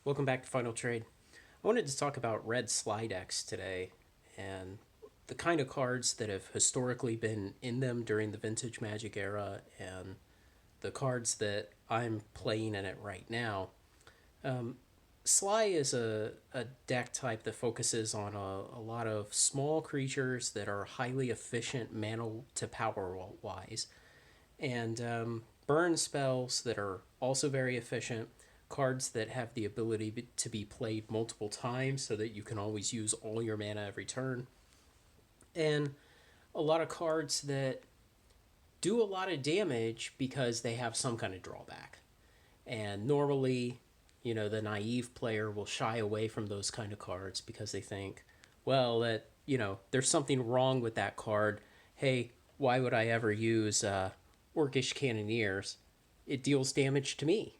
Welcome back to Final Trade. I wanted to talk about red Sligh decks today and the kind of cards that have historically been in them during the vintage Magic era and the cards that I'm playing in it right now. Sligh is a deck type that focuses on a lot of small creatures that are highly efficient mana to power wise, and burn spells that are also very efficient, cards that have the ability to be played multiple times so that you can always use all your mana every turn, and a lot of cards that do a lot of damage because they have some kind of drawback. And normally, the naive player will shy away from those kind of cards because they think, well, there's something wrong with that card. Hey, why would I ever use Orcish Cannoneers? It deals damage to me.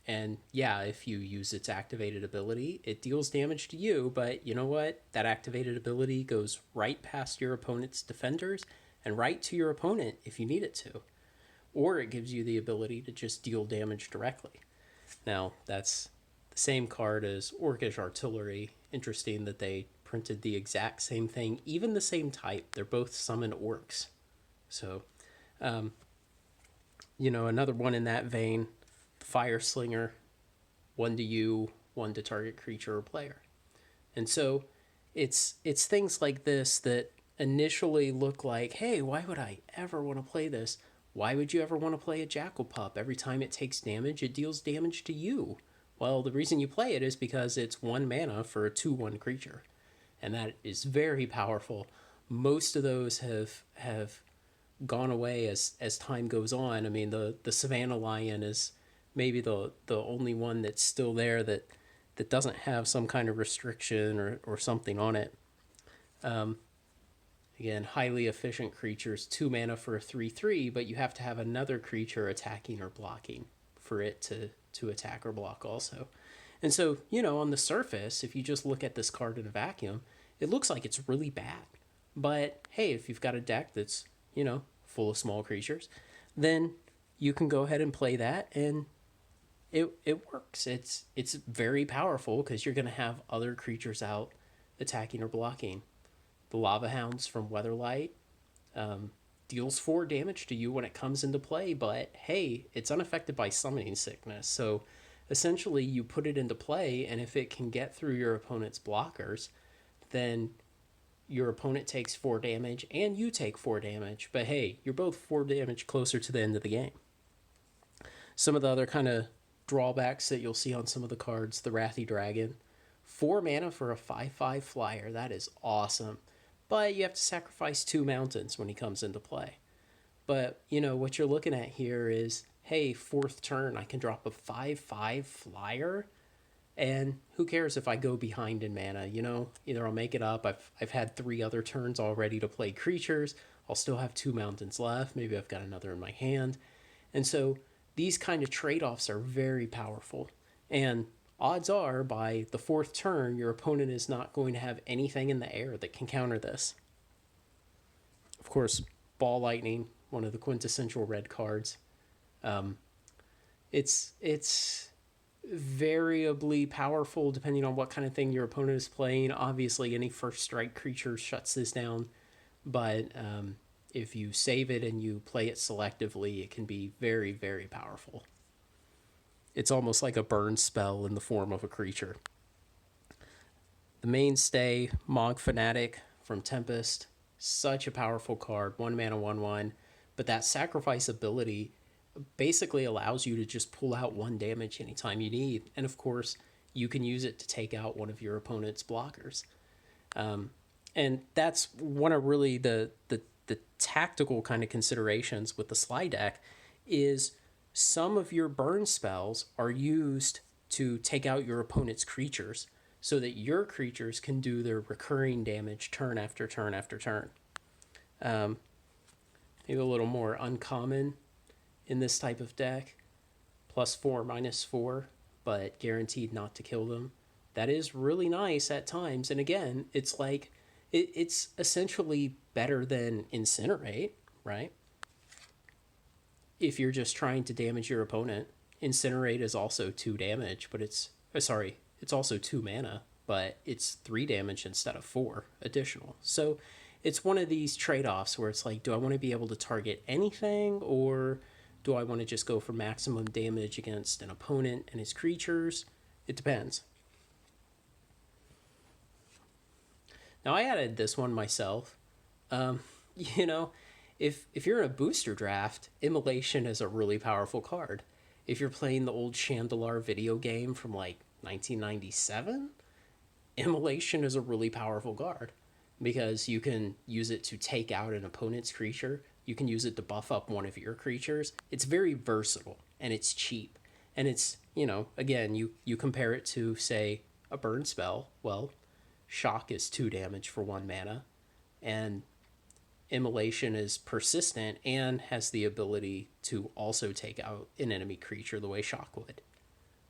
And yeah, if you use its activated ability, it deals damage to you, but you know what? That activated ability goes right past your opponent's defenders and right to your opponent if you need it to. Or it gives you the ability to just deal damage directly. Now, that's the same card as Orcish Artillery. Interesting that they printed the exact same thing, even the same type. They're both summoned orcs. So, another one in that vein, Fire Slinger, one to you, one to target creature or player. And so it's things like this that initially look like, hey, why would I ever want to play this? Why would you ever want to play a Jackal Pup? Every time it takes damage, it deals damage to you. Well, the reason you play it is because it's 1 mana for a 2/1 creature. And that is very powerful. Most of those have gone away as time goes on. I mean, the Savannah Lion is maybe the only one that's still there that doesn't have some kind of restriction or something on it. Again, highly efficient creatures, 2 mana for a 3/3, but you have to have another creature attacking or blocking for it to attack or block also. And so, on the surface, if you just look at this card in a vacuum, it looks like it's really bad. But hey, if you've got a deck that's, full of small creatures, then you can go ahead and play that, and it works. It's very powerful because you're going to have other creatures out attacking or blocking. The Lava Hounds from Weatherlight deals 4 damage to you when it comes into play, but hey, it's unaffected by Summoning Sickness. So essentially, you put it into play, and if it can get through your opponent's blockers, then your opponent takes 4 damage and you take 4 damage. But hey, you're both 4 damage closer to the end of the game. Some of the other kind of drawbacks that you'll see on some of the cards, the Wrathy Dragon, 4 mana for a 5/5 flyer. That is awesome. But you have to sacrifice 2 mountains when he comes into play. But, what you're looking at here is, hey, 4th turn, I can drop a 5/5 flyer, and who cares if I go behind in mana, Either I'll make it up. I've had 3 other turns already to play creatures. I'll still have 2 mountains left. Maybe I've got another in my hand. And so these kind of trade-offs are very powerful. And odds are, by the 4th turn, your opponent is not going to have anything in the air that can counter this. Of course, Ball Lightning, one of the quintessential red cards. It's variably powerful depending on what kind of thing your opponent is playing. Obviously, any first strike creature shuts this down, but if you save it and you play it selectively, it can be very, very powerful. It's almost like a burn spell in the form of a creature. The mainstay, Mog Fanatic from Tempest, such a powerful card, 1 mana, 1/1, but that sacrifice ability basically allows you to just pull out 1 damage anytime you need. And of course, you can use it to take out one of your opponent's blockers. And that's one of really the tactical kind of considerations with the Sligh deck is some of your burn spells are used to take out your opponent's creatures so that your creatures can do their recurring damage turn after turn after turn. Maybe a little more uncommon in this type of deck, +4, -4, but guaranteed not to kill them. That is really nice at times. And again, it's like, it's essentially better than Incinerate, right? If you're just trying to damage your opponent, Incinerate is also 2 damage, but it's Sorry, it's also 2 mana, but it's 3 damage instead of 4 additional. So it's one of these trade offs where it's like, do I want to be able to target anything, or do I want to just go for maximum damage against an opponent and his creatures? It depends. Now, I added this one myself. Um, you know, if you're in a booster draft, Immolation is a really powerful card. If you're playing the old Chandelar video game from like 1997, Immolation is a really powerful card because you can use it to take out an opponent's creature. You can use it to buff up one of your creatures. It's very versatile and it's cheap. And it's, again, you compare it to, say, a burn spell. Well, Shock is 2 damage for 1 mana, and Immolation is persistent and has the ability to also take out an enemy creature the way Shock would,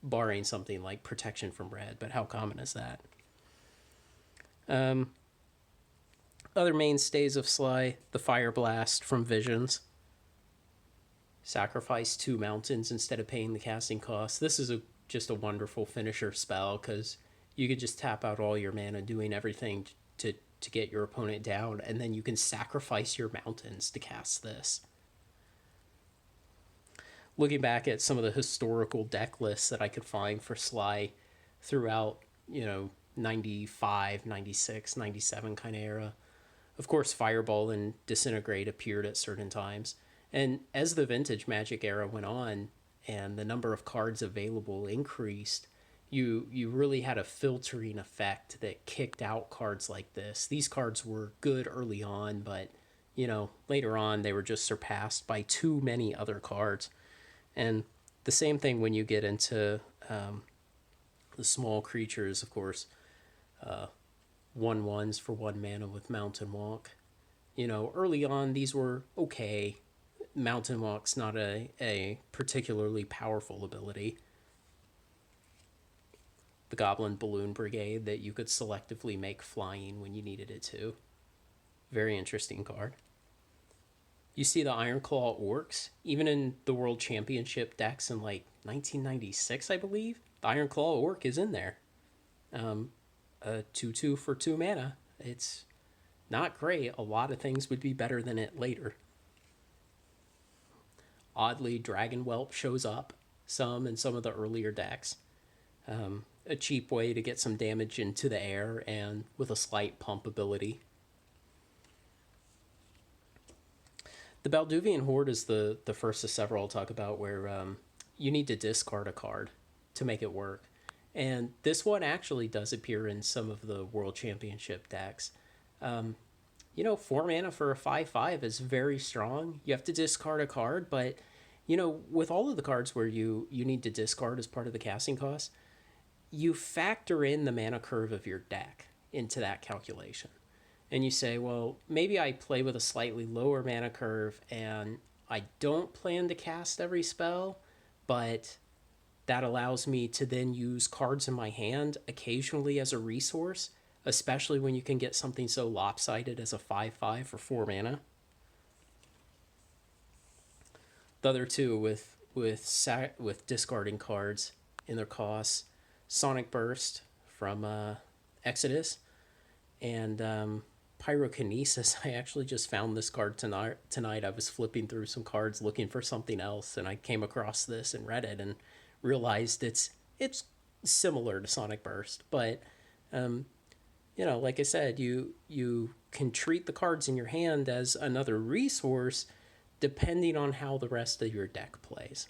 barring something like Protection from Red, but how common is that? Other mainstays of Sligh, the Fire Blast from Visions. Sacrifice 2 mountains instead of paying the casting cost. This is just a wonderful finisher spell because you could just tap out all your mana doing everything to get your opponent down, and then you can sacrifice your mountains to cast this. Looking back at some of the historical deck lists that I could find for Sligh throughout, 95, 96, 97 kind of era, of course, Fireball and Disintegrate appeared at certain times. And as the Vintage Magic era went on and the number of cards available increased, you really had a filtering effect that kicked out cards like this. These cards were good early on, but later on they were just surpassed by too many other cards. And the same thing when you get into the small creatures, of course, 1/1s for 1 mana with Mountain Walk. Early on these were okay. Mountain Walk's not a particularly powerful ability. The Goblin Balloon Brigade that you could selectively make flying when you needed it to. Very interesting card. You see the Ironclaw Orcs, even in the World Championship decks in like 1996, I believe. The Ironclaw Orc is in there. A 2/2 for 2 mana. It's not great. A lot of things would be better than it later. Oddly, Dragon Whelp shows up some in some of the earlier decks. A cheap way to get some damage into the air and with a slight pump ability. The Balduvian Horde is the first of several I'll talk about where you need to discard a card to make it work. And this one actually does appear in some of the World Championship decks. 4 mana for a 5/5 is very strong. You have to discard a card, but, with all of the cards where you need to discard as part of the casting cost, you factor in the mana curve of your deck into that calculation. And you say, well, maybe I play with a slightly lower mana curve and I don't plan to cast every spell, but that allows me to then use cards in my hand occasionally as a resource, especially when you can get something so lopsided as a 5/5 for 4 mana. The other two with discarding cards in their costs, Sonic Burst from Exodus, and Pyrokinesis. I actually just found this card tonight. I was flipping through some cards looking for something else, and I came across this and read it and realized it's similar to Sonic Burst, but like I said, you can treat the cards in your hand as another resource depending on how the rest of your deck plays.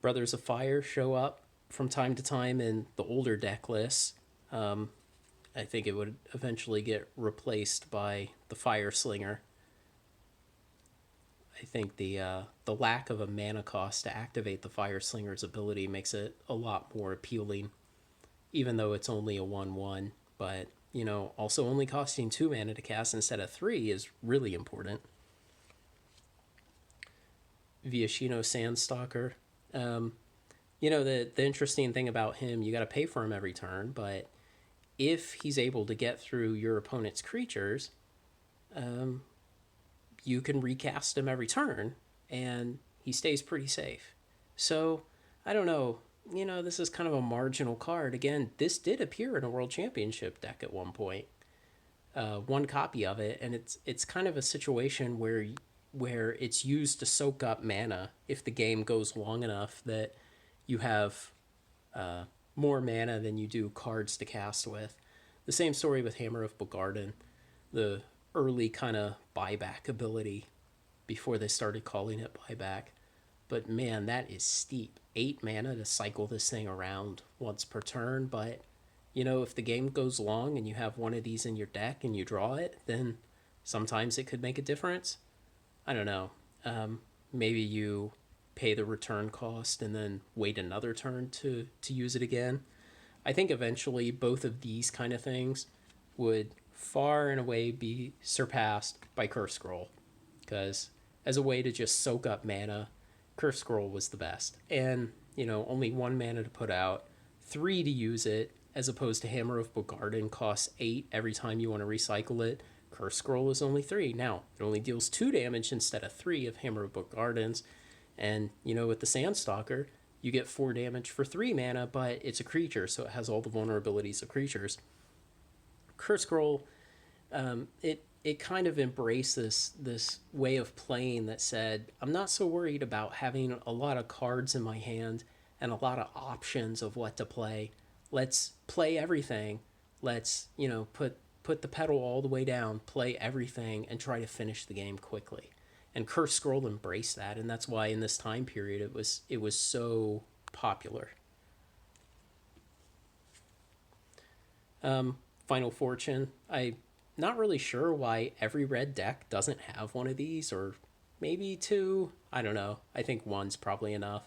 Brothers of Fire show up from time to time in the older deck lists. I think it would eventually get replaced by the Fire Slinger. I think the lack of a mana cost to activate the Fire Slinger's ability makes it a lot more appealing, even though it's only a 1/1. But, also only costing 2 mana to cast instead of 3 is really important. Viashino Sandstalker. The interesting thing about him, you got to pay for him every turn, but if he's able to get through your opponent's creatures, you can recast him every turn, and he stays pretty safe. So I don't know. This is kind of a marginal card. Again, this did appear in a World Championship deck at one point, one copy of it, and it's kind of a situation where it's used to soak up mana if the game goes long enough that you have more mana than you do cards to cast with. The same story with Hammer of Bogarden, the early kind of buyback ability before they started calling it buyback. But man, that is steep. 8 mana to cycle this thing around once per turn. But, if the game goes long and you have one of these in your deck and you draw it, then sometimes it could make a difference. I don't know. Maybe you pay the return cost and then wait another turn to use it again. I think eventually both of these kind of things would far and away be surpassed by Curse Scroll, because as a way to just soak up mana, Curse Scroll was the best. And, only 1 mana to put out, 3 to use it, as opposed to Hammer of Bogarden costs 8 every time you want to recycle it. Curse Scroll is only 3. Now, it only deals 2 damage instead of 3 of Hammer of Bogarden's. And, with the Sandstalker, you get 4 damage for 3 mana, but it's a creature, so it has all the vulnerabilities of creatures. Curse Scroll, it kind of embraced this way of playing that said, I'm not so worried about having a lot of cards in my hand and a lot of options of what to play. Let's play everything. Let's, put the pedal all the way down, play everything, and try to finish the game quickly. And Curse Scroll embraced that, and that's why in this time period it was so popular. Final Fortune. I'm not really sure why every red deck doesn't have one of these, or maybe 2. I don't know. I think 1's probably enough.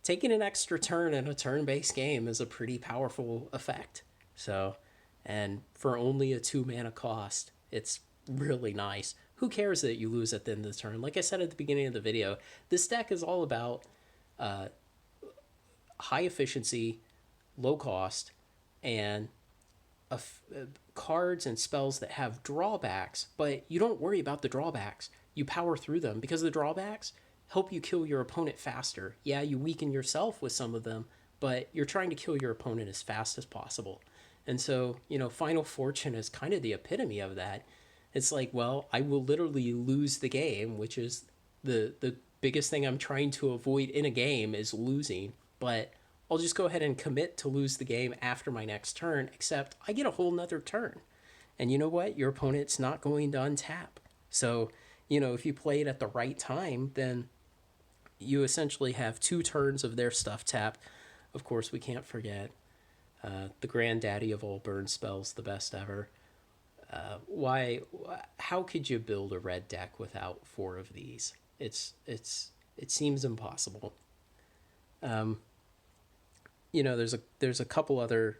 Taking an extra turn in a turn-based game is a pretty powerful effect. So, and for only a 2 mana cost, it's really nice. Who cares that you lose at the end of the turn? Like I said at the beginning of the video, this deck is all about high efficiency, low cost, and cards and spells that have drawbacks, but you don't worry about the drawbacks. You power through them because the drawbacks help you kill your opponent faster. Yeah, you weaken yourself with some of them, but you're trying to kill your opponent as fast as possible. And so, Final Fortune is kind of the epitome of that. It's like, well, I will literally lose the game, which is the biggest thing I'm trying to avoid in a game is losing. But I'll just go ahead and commit to lose the game after my next turn, except I get a whole nother turn. And you know what? Your opponent's not going to untap. So, if you play it at the right time, then you essentially have 2 turns of their stuff tapped. Of course, we can't forget the granddaddy of all burn spells, the best ever. How could you build a red deck without 4 of these? It seems impossible. There's a couple other,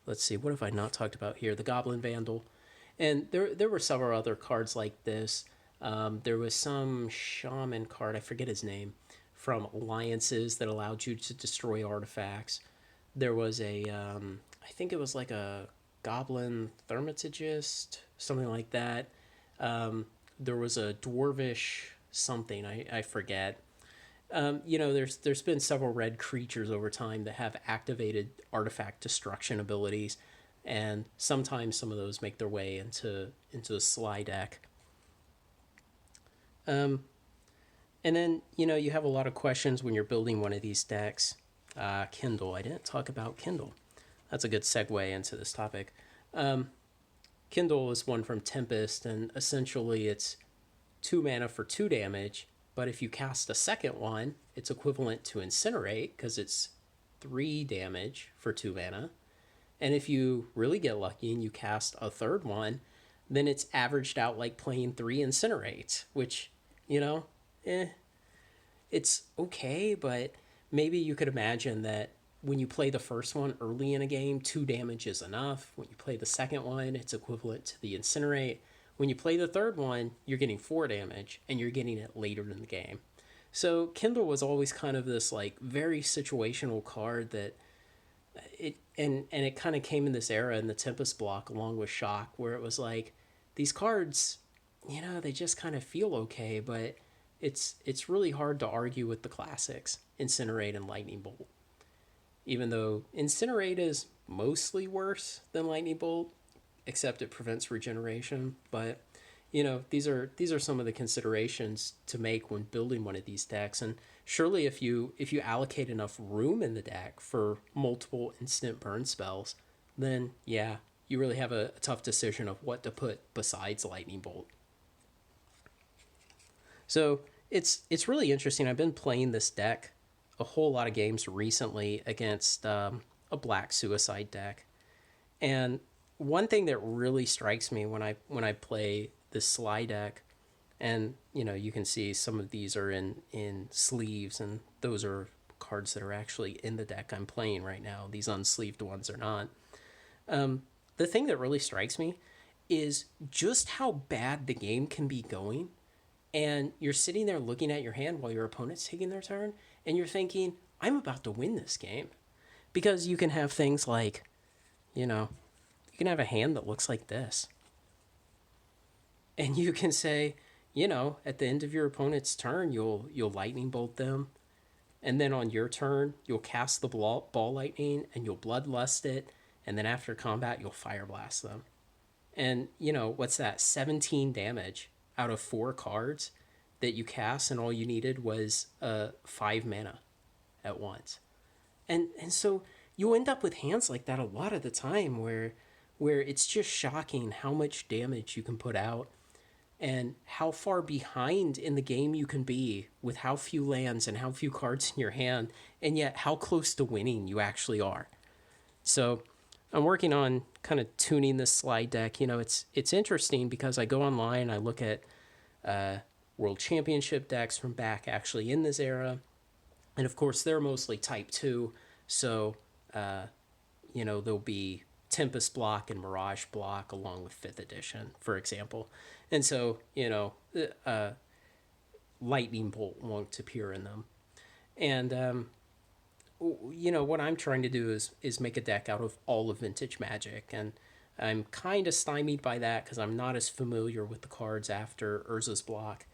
let's see, what have I not talked about here? The Goblin Vandal. And there were several other cards like this. There was some shaman card, I forget his name, from Alliances that allowed you to destroy artifacts. There was I think it was like a Goblin Thaumaturgist, something like that. There was a Dwarvish something, I forget. There's been several red creatures over time that have activated artifact destruction abilities, and sometimes some of those make their way into the Sligh deck. And then, you have a lot of questions when you're building one of these decks. Kindle. I didn't talk about Kindle. That's a good segue into this topic. Kindle is one from Tempest, and essentially it's 2 mana for 2 damage, but if you cast a second one, it's equivalent to Incinerate, because it's 3 damage for 2 mana. And if you really get lucky and you cast a third one, then it's averaged out like playing 3 Incinerates, which, it's okay, but maybe you could imagine that when you play the first one early in a game, 2 damage is enough. When you play the second one, it's equivalent to the Incinerate. When you play the third one, you're getting 4 damage, and you're getting it later in the game. So Kindle was always kind of this like very situational card that it kind of came in this era in the Tempest block along with Shock, where it was like these cards, they just kind of feel okay, but it's really hard to argue with the classics, Incinerate and Lightning Bolt. Even though Incinerate is mostly worse than Lightning Bolt, except it prevents regeneration. But these are some of the considerations to make when building one of these decks. And surely if you allocate enough room in the deck for multiple instant burn spells, then yeah, you really have a tough decision of what to put besides Lightning Bolt. So it's really interesting. I've been playing this deck a whole lot of games recently against a black suicide deck, and one thing that really strikes me when I play this Sligh deck, and you can see some of these are in sleeves, and those are cards that are actually in the deck I'm playing right now. These unsleeved ones are not. The thing that really strikes me is just how bad the game can be going, and you're sitting there looking at your hand while your opponent's taking their turn, and you're thinking, I'm about to win this game. Because you can have things like, you can have a hand that looks like this. And you can say, at the end of your opponent's turn, you'll lightning bolt them. And then on your turn, you'll cast the ball lightning and you'll bloodlust it. And then after combat, you'll fire blast them. And, what's that? 17 damage out of 4 cards that you cast, and all you needed was 5 mana at once. And so you end up with hands like that a lot of the time where it's just shocking how much damage you can put out and how far behind in the game you can be with how few lands and how few cards in your hand, and yet how close to winning you actually are. So I'm working on kind of tuning this Sligh deck. It's interesting because I go online, I look at World Championship decks from back actually in this era, and of course they're mostly Type 2, so there'll be Tempest block and Mirage block along with 5th edition, for example. And so, Lightning Bolt won't appear in them. And, what I'm trying to do is make a deck out of all of Vintage Magic. And I'm kind of stymied by that because I'm not as familiar with the cards after Urza's block.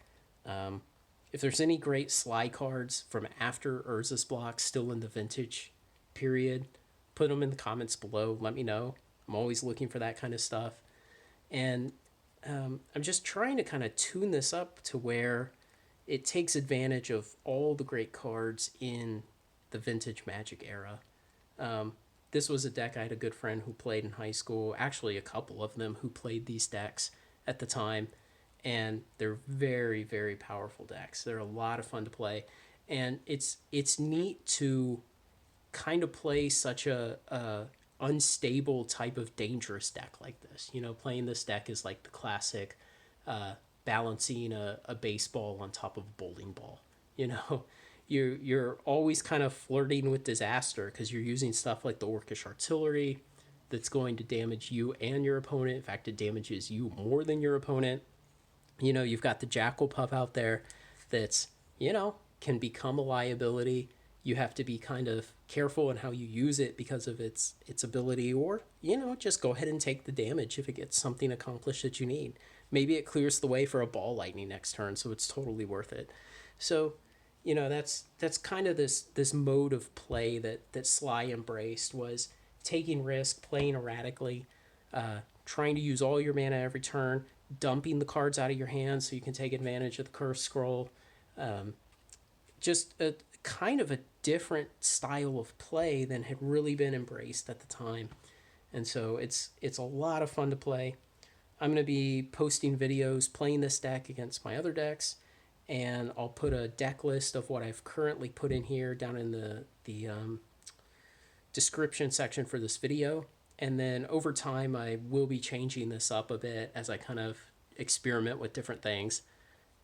If there's any great Sligh cards from after Urza's block still in the Vintage period, put them in the comments below. Let me know. I'm always looking for that kind of stuff. And I'm just trying to kind of tune this up to where it takes advantage of all the great cards in the Vintage Magic era. This was a deck I had a good friend who played in high school, actually a couple of them who played these decks at the time, and they're very, very powerful decks. They're a lot of fun to play, and it's neat to kind of play such a unstable type of dangerous deck like this. Playing this deck is like the classic balancing a baseball on top of a bowling ball. You're always kind of flirting with disaster because you're using stuff like the Orcish Artillery that's going to damage you and your opponent. In fact, it damages you more than your opponent. You've got the Jackal Pup out there that's, can become a liability. You have to be kind of careful in how you use it because of its ability, or, just go ahead and take the damage if it gets something accomplished that you need. Maybe it clears the way for a ball lightning next turn, so it's totally worth it. So, that's kind of this mode of play that Sligh embraced, was taking risk, playing erratically, trying to use all your mana every turn, dumping the cards out of your hand so you can take advantage of the Curse Scroll. Just a kind of a different style of play than had really been embraced at the time. And so it's a lot of fun to play. I'm going to be posting videos playing this deck against my other decks, and I'll put a deck list of what I've currently put in here down in the description section for this video. And then over time, I will be changing this up a bit as I kind of experiment with different things.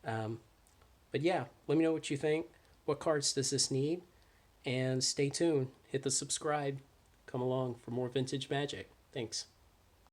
But yeah, let me know what you think. What cards does this need? And stay tuned. Hit the subscribe. Come along for more Vintage Magic. Thanks.